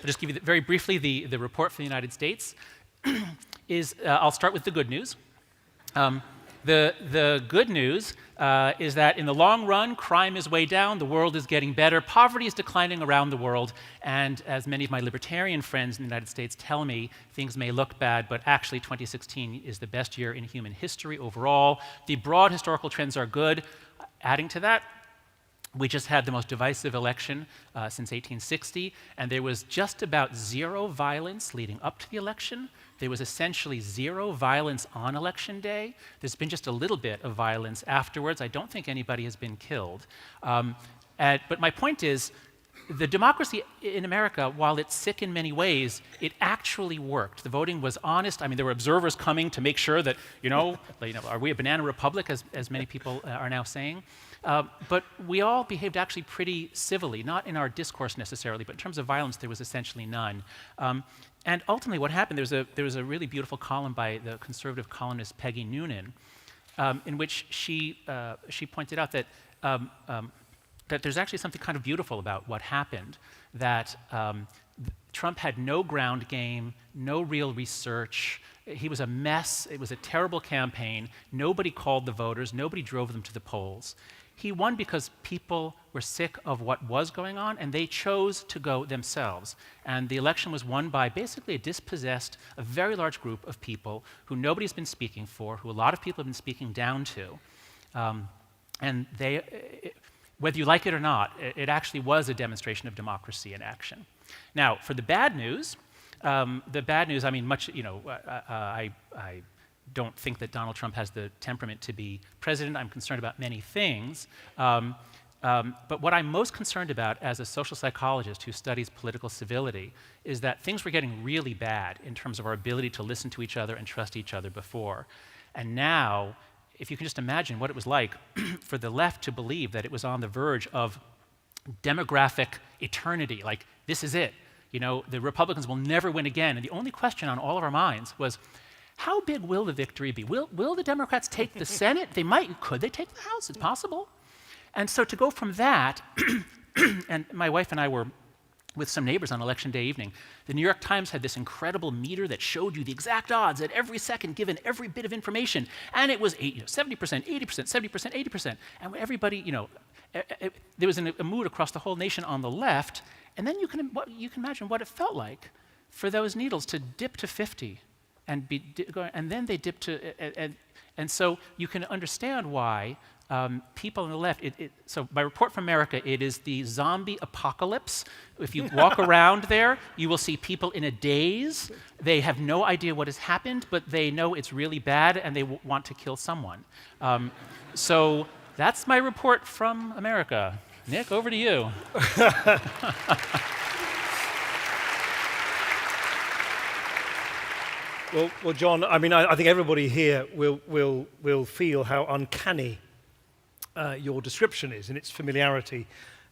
I'll just give you very briefly the report for the United States. I'll start with the good news. The good news is that in the long run, crime is way down, the world is getting better, poverty is declining around the world, and as many of my libertarian friends in the United States tell me, things may look bad, but actually 2016 is the best year in human history overall. The broad historical trends are good. Adding to that, we just had the most divisive election since 1860, and there was just about zero violence leading up to the election. There was essentially zero violence on election day. There's been just a little bit of violence afterwards. I don't think anybody has been killed. But my point is, the democracy in America, while it's sick in many ways, it actually worked. The voting was honest. I mean, there were observers coming to make sure that, are we a banana republic, as many people are now saying? But we all behaved actually pretty civilly, not in our discourse necessarily, but in terms of violence, there was essentially none. And ultimately, what happened, there was a really beautiful column by the conservative columnist Peggy Noonan, in which she pointed out that there's actually something kind of beautiful about what happened, that Trump had no ground game, no real research. He was a mess. It was a terrible campaign. Nobody called the voters. Nobody drove them to the polls. He won because people were sick of what was going on, and they chose to go themselves. And the election was won by basically a very large group of people who nobody's been speaking for, who a lot of people have been speaking down to. And whether you like it or not, it actually was a demonstration of democracy in action. Now, for the bad news, I mean, I don't think that Donald Trump has the temperament to be president. I'm concerned about many things. But what I'm most concerned about as a social psychologist who studies political civility is that things were getting really bad in terms of our ability to listen to each other and trust each other before. And now, if you can just imagine what it was like for the left to believe that it was on the verge of demographic eternity, like this is it. The Republicans will never win again. And the only question on all of our minds was, how big will the victory be? Will the Democrats take the Senate? They might. Could they take the House? It's possible. And so to go from that, and my wife and I were with some neighbors on Election Day evening. The New York Times had this incredible meter that showed you the exact odds at every second given every bit of information. And it was 70%, 80%, 70%, 80%. And everybody, there was a mood across the whole nation on the left. And then you can imagine what it felt like for those needles to dip to 50. And then they dip to, and so you can understand why people on the left, so my report from America, it is the zombie apocalypse. If you walk around there, you will see people in a daze. They have no idea what has happened, but they know it's really bad and they want to kill someone. So that's my report from America. Nick, over to you. Well, John, I mean, I think everybody here will feel how uncanny your description is in its familiarity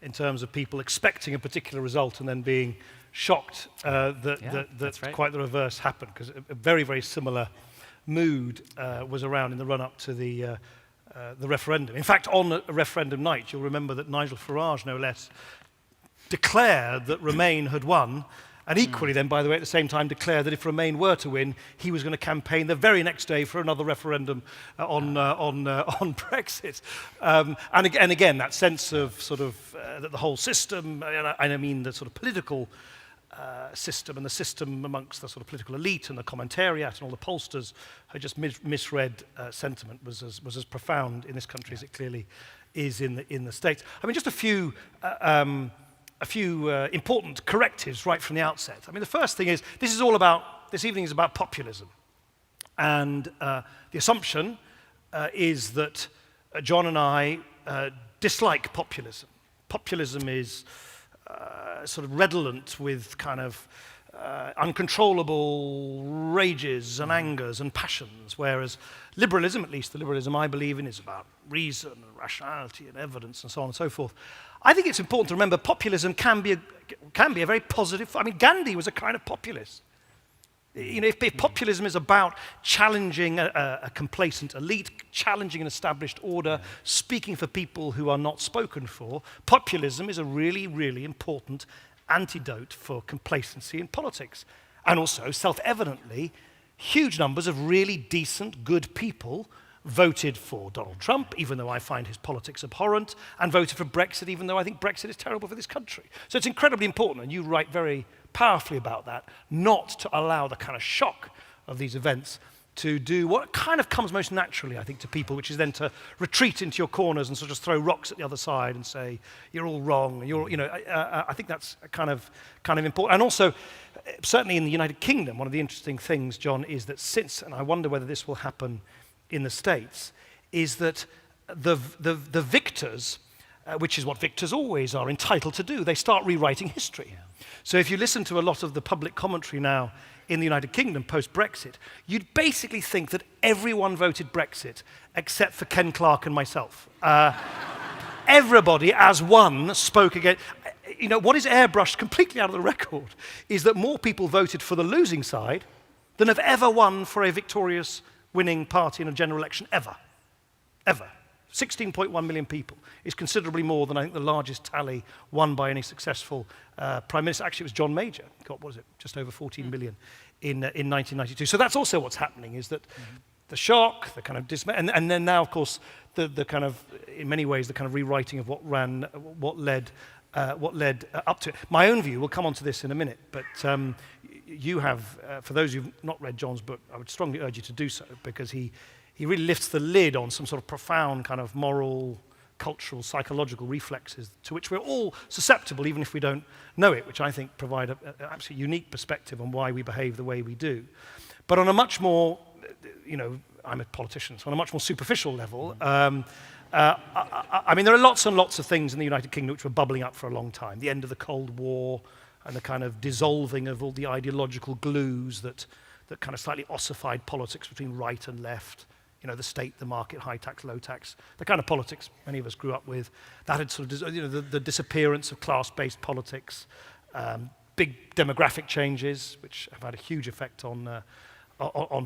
in terms of people expecting a particular result and then being shocked that right. Quite the reverse happened, because a very, very similar mood was around in the run-up to the referendum. In fact, on a referendum night, you'll remember that Nigel Farage, no less, declared that Remain had won. And equally then, by the way, at the same time declared that if Remain were to win, he was going to campaign the very next day for another referendum on Brexit. And again, that sense of sort of that the whole system, and I mean the sort of political system and the system amongst the sort of political elite and the commentariat and all the pollsters had just misread sentiment was as profound in this country as it clearly is in the States. I mean, just a few important correctives right from the outset. I mean, the first thing is, this evening is about populism. And the assumption is that John and I dislike populism. Populism is sort of redolent with kind of uncontrollable rages and angers and passions, whereas liberalism, at least the liberalism I believe in, is about reason and rationality and evidence and so on and so forth. I think it's important to remember populism can be a very positive. I mean, Gandhi was a kind of populist. If populism is about challenging a complacent elite, challenging an established order, speaking for people who are not spoken for, populism is a really, really important antidote for complacency in politics. And also, self-evidently, huge numbers of really decent, good people voted for Donald Trump, even though I find his politics abhorrent, and voted for Brexit, even though I think Brexit is terrible for this country. So it's incredibly important, and you write very powerfully about that, not to allow the kind of shock of these events to do what kind of comes most naturally, I think, to people, which is then to retreat into your corners and sort of throw rocks at the other side and say, you're all wrong. I think that's kind of important. And also, certainly in the United Kingdom, one of the interesting things, John, is that since, and I wonder whether this will happen in the States, is that the victors, which is what victors always are entitled to do, they start rewriting history. Yeah. So if you listen to a lot of the public commentary now in the United Kingdom post-Brexit, you'd basically think that everyone voted Brexit except for Ken Clarke and myself. Everybody, as one, spoke again. What is airbrushed completely out of the record is that more people voted for the losing side than have ever won for a victorious winning party in a general election, ever. Ever. 16.1 million people is considerably more than I think the largest tally won by any successful prime minister. Actually, it was John Major, got, what was it, just over 14 million in 1992. So that's also what's happening, is that the shock, the kind of dismay, and then now, of course, the kind of, in many ways, the kind of rewriting of what led up to it. My own view, we'll come on to this in a minute, but you have, for those who've not read John's book, I would strongly urge you to do so, because he really lifts the lid on some sort of profound kind of moral, cultural, psychological reflexes to which we're all susceptible, even if we don't know it, which I think provide an absolutely unique perspective on why we behave the way we do. But on a much more, I'm a politician, so on a much more superficial level, I mean, there are lots and lots of things in the United Kingdom which were bubbling up for a long time. The end of the Cold War and the kind of dissolving of all the ideological glues that kind of slightly ossified politics between right and left. The state, the market, high tax, low tax, the kind of politics many of us grew up with. That had sort of, the disappearance of class-based politics, big demographic changes, which have had a huge effect on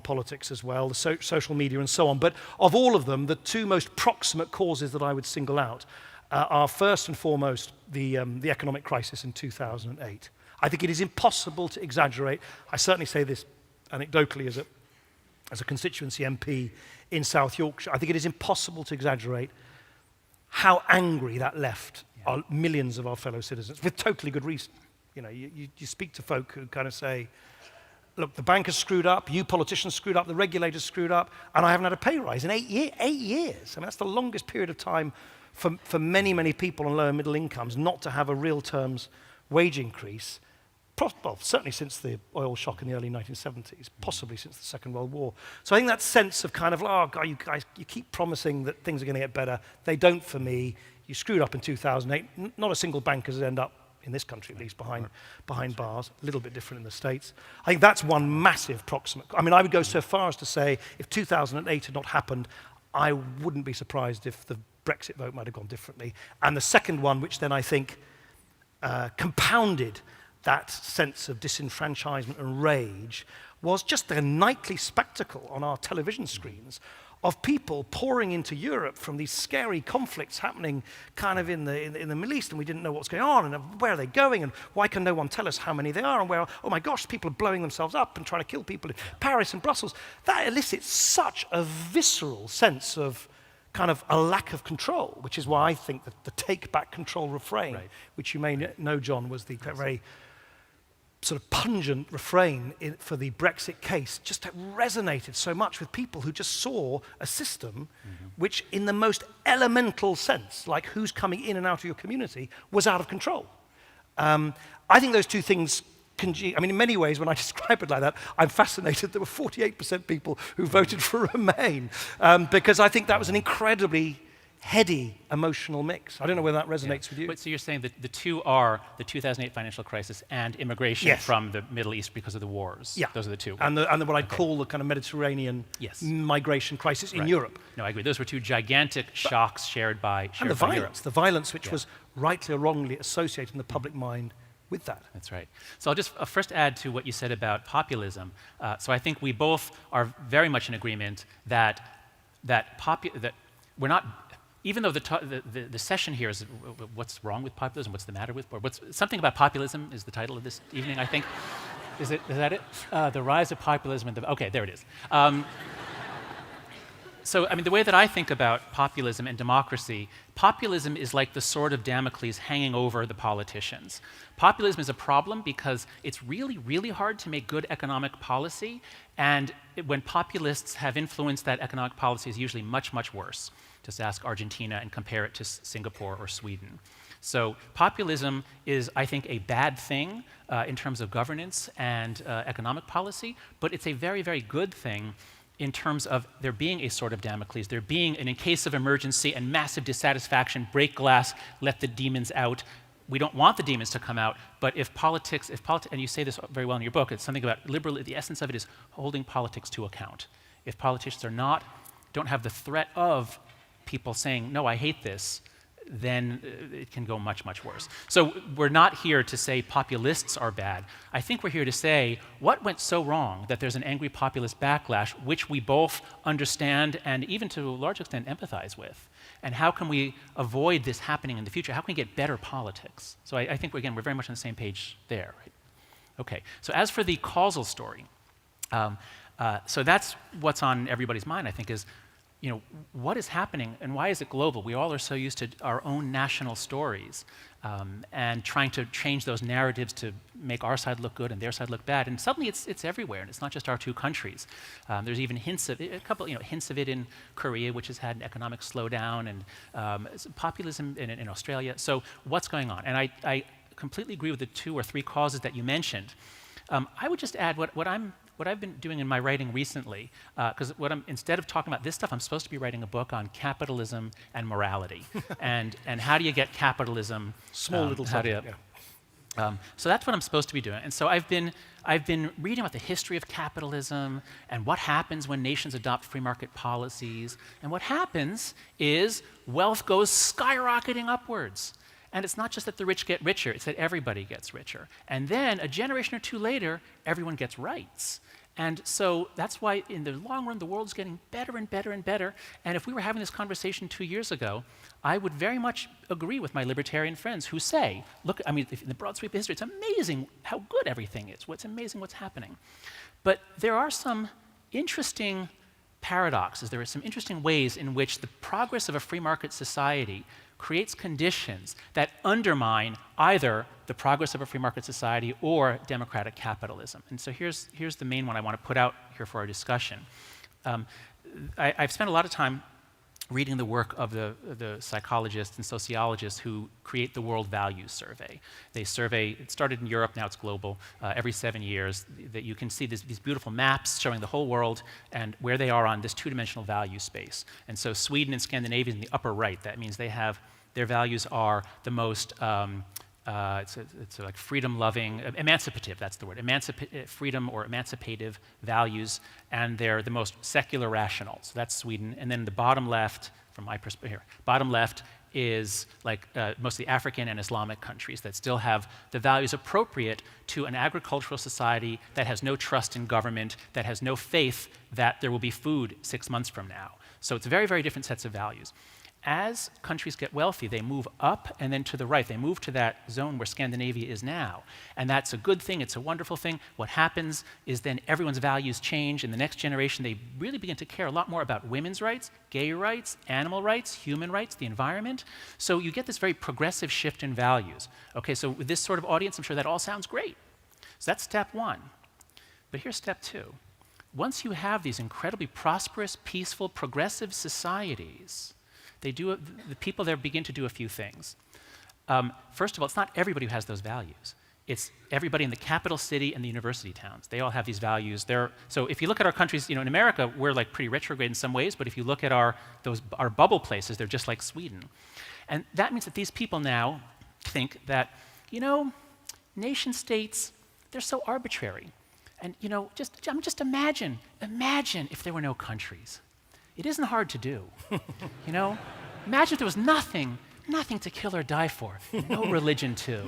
politics as well, the social media and so on. But of all of them, the two most proximate causes that I would single out are first and foremost the economic crisis in 2008. I think it is impossible to exaggerate. I certainly say this anecdotally as a constituency MP in South Yorkshire. I think it is impossible to exaggerate how angry that left millions of our fellow citizens, with totally good reason. You speak to folk who kind of say, look, the bankers screwed up, you politicians screwed up, the regulators screwed up, and I haven't had a pay rise in 8 years. 8 years. I mean, that's the longest period of time for many, many people on lower middle incomes not to have a real terms wage increase. Well, certainly since the oil shock in the early 1970s, possibly since the Second World War. So I think that sense of kind of, oh, God, you guys, you keep promising that things are going to get better. They don't for me. You screwed up in 2008. Not a single bank has ended up, in this country at least, behind bars. A little bit different in the States. I think that's one massive proximate. I mean, I would go so far as to say, if 2008 had not happened, I wouldn't be surprised if the Brexit vote might have gone differently. And the second one, which then I think compounded that sense of disenfranchisement and rage, was just a nightly spectacle on our television screens of people pouring into Europe from these scary conflicts happening kind of in the Middle East, and we didn't know what's going on, and where are they going, and why can no one tell us how many they are, and where, oh my gosh, people are blowing themselves up and trying to kill people in Paris and Brussels. That elicits such a visceral sense of kind of a lack of control, which is why I think that the take back control refrain, which you may know, John, was the very sort of pungent refrain for the Brexit case, just resonated so much with people who just saw a system which, in the most elemental sense, like who's coming in and out of your community, was out of control. I think those two things congeal. I mean, in many ways, when I describe it like that, I'm fascinated there were 48% people who voted for Remain, because I think that was an incredibly heady emotional mix. I don't know whether that resonates with you. But so you're saying that the two are the 2008 financial crisis and immigration from the Middle East because of the wars. Yeah. Those are the two. And what I'd call the kind of Mediterranean migration crisis in Europe. No, I agree. Those were two gigantic shocks shared by Europe. The violence which was rightly or wrongly associated in the public mind with that. That's right. So I'll just first add to what you said about populism. So I think we both are very much in agreement that we're not even though the session here is what's wrong with populism, what's the matter with, or something about populism is the title of this evening, I think. Is that it? The Rise of Populism and okay, there it is. So, I mean, the way that I think about populism and democracy, populism is like the sword of Damocles hanging over the politicians. Populism is a problem because it's really, really hard to make good economic policy, and when populists have influenced that economic policy, it's usually much, much worse. Just ask Argentina and compare it to Singapore or Sweden. So populism is, I think, a bad thing in terms of governance and economic policy, but it's a very, very good thing in terms of there being a sword of Damocles, there being, and in case of emergency and massive dissatisfaction, break glass, let the demons out. We don't want the demons to come out, but if politics, and you say this very well in your book, it's something about the essence of it is holding politics to account. If politicians don't have the threat of people saying, no, I hate this, then it can go much, much worse. So we're not here to say populists are bad. I think we're here to say what went so wrong that there's an angry populist backlash, which we both understand and even to a large extent empathize with. And how can we avoid this happening in the future? How can we get better politics? So I think, again, we're very much on the same page there. Right? Okay, so as for the causal story, so that's what's on everybody's mind, I think, is what is happening and why is it global? We all are so used to our own national stories and trying to change those narratives to make our side look good and their side look bad. And suddenly it's everywhere, and it's not just our two countries. There's even hints of it, hints of it in Korea, which has had an economic slowdown, and populism in Australia. So what's going on? And I completely agree with the 2 or 3 causes that you mentioned. I would just add what I've been doing in my writing recently, because instead of talking about this stuff, I'm supposed to be writing a book on capitalism and morality, and how do you get capitalism? Small little subject. So that's what I'm supposed to be doing. And so I've been reading about the history of capitalism and what happens when nations adopt free market policies. And what happens is wealth goes skyrocketing upwards. And it's not just that the rich get richer, it's that everybody gets richer. And then a generation or 2 later, everyone gets rights. And so that's why in the long run, the world's getting better and better and better. And if we were having this conversation 2 years ago, I would very much agree with my libertarian friends who say, look, I mean, in the broad sweep of history, it's amazing how good everything is. It's amazing what's happening. But there are some interesting paradoxes. There are some interesting ways in which the progress of a free market society creates conditions that undermine either the progress of a free market society or democratic capitalism. And so here's the main one I want to put out here for our discussion. I've spent a lot of time reading the work of the psychologists and sociologists who create the World Values Survey. They survey, it started in Europe, now it's global, every 7 years, that you can see these beautiful maps showing the whole world and where they are on this 2-dimensional value space. And so Sweden and Scandinavia in the upper right, that means their values are the most, it's like freedom-loving, emancipative, that's the word, freedom or emancipative values, and they're the most secular rational. So that's Sweden. And then the bottom left, from my perspective here, bottom left is like mostly African and Islamic countries that still have the values appropriate to an agricultural society that has no trust in government, that has no faith that there will be food 6 months from now. So it's very, very different sets of values. As countries get wealthy, they move up and then to the right. They move to that zone where Scandinavia is now. And that's a good thing. It's a wonderful thing. What happens is then everyone's values change. In the next generation, they really begin to care a lot more about women's rights, gay rights, animal rights, human rights, the environment. So you get this very progressive shift in values. Okay, so with this sort of audience, I'm sure that all sounds great. So that's step 1. But here's step 2. Once you have these incredibly prosperous, peaceful, progressive societies, the people there begin to do a few things. First of all, it's not everybody who has those values. It's everybody in the capital city and the university towns. They all have these values. So if you look at our countries, in America, we're like pretty retrograde in some ways, but if you look at our bubble places, they're just like Sweden. And that means that these people now think that, nation states, they're so arbitrary. And, just imagine if there were no countries. It isn't hard to do, Imagine if there was nothing to kill or die for, no religion too.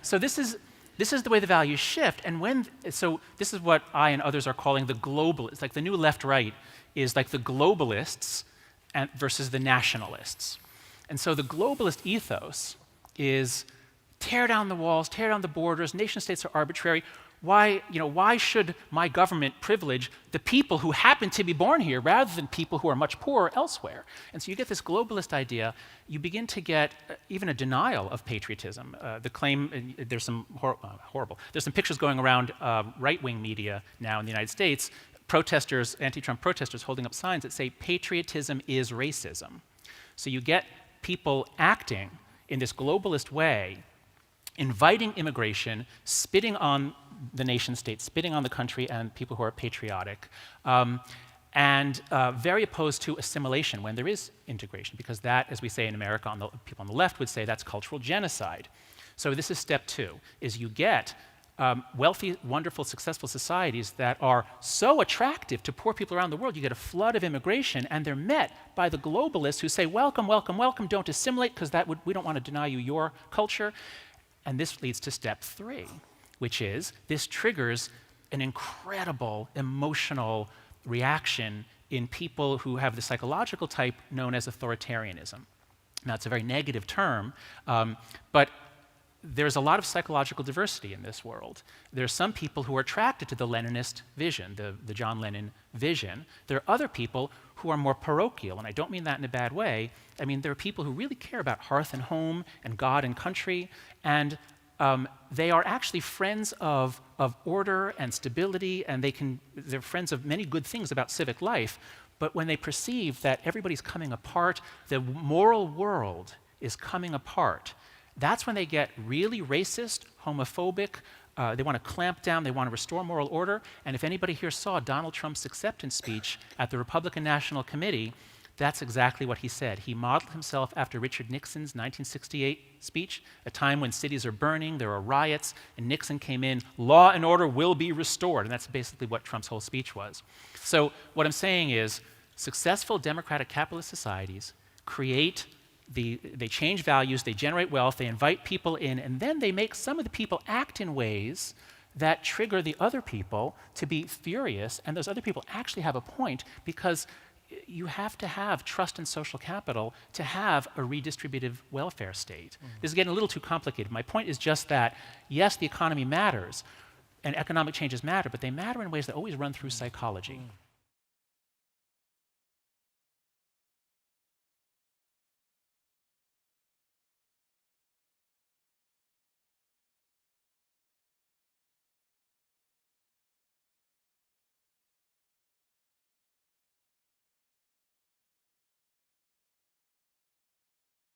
So this is the way the values shift, and so this is what I and others are calling the globalists. Like the new left-right is like the globalists versus the nationalists. And so the globalist ethos is tear down the walls, tear down the borders, nation states are arbitrary. Why should my government privilege the people who happen to be born here rather than people who are much poorer elsewhere? And so you get this globalist idea. You begin to get even a denial of patriotism. The claim, there's some horrible. There's some pictures going around right-wing media now in the United States, protesters, anti-Trump protesters holding up signs that say patriotism is racism. So you get people acting in this globalist way, inviting immigration, spitting on the nation state, spitting on the country and people who are patriotic, and very opposed to assimilation when there is integration, because that, as we say in America, people on the left would say that's cultural genocide. So this is step two, is you get wealthy, wonderful, successful societies that are so attractive to poor people around the world. You get a flood of immigration, and they're met by the globalists who say, welcome, welcome, welcome, don't assimilate, because we don't want to deny you your culture. And this leads to step three, which is this triggers an incredible emotional reaction in people who have the psychological type known as authoritarianism. Now, it's a very negative term, but there's a lot of psychological diversity in this world. There are some people who are attracted to the Leninist vision, the John Lennon vision. There are other people who are more parochial, and I don't mean that in a bad way. I mean, there are people who really care about hearth and home and God and country, and they are actually friends of order and stability, and they're friends of many good things about civic life. But when they perceive that everybody's coming apart, the moral world is coming apart, that's when they get really racist, homophobic. They want to clamp down, they want to restore moral order. And if anybody here saw Donald Trump's acceptance speech at the Republican National Committee, that's exactly what he said. He modeled himself after Richard Nixon's 1968 speech, a time when cities are burning, there are riots, and Nixon came in, law and order will be restored. And that's basically what Trump's whole speech was. So what I'm saying is, successful democratic capitalist societies they change values, they generate wealth, they invite people in, and then they make some of the people act in ways that trigger the other people to be furious, and those other people actually have a point, because you have to have trust and social capital to have a redistributive welfare state. This is getting a little too complicated. My point is just that, yes, the economy matters, and economic changes matter, but they matter in ways that always run through psychology.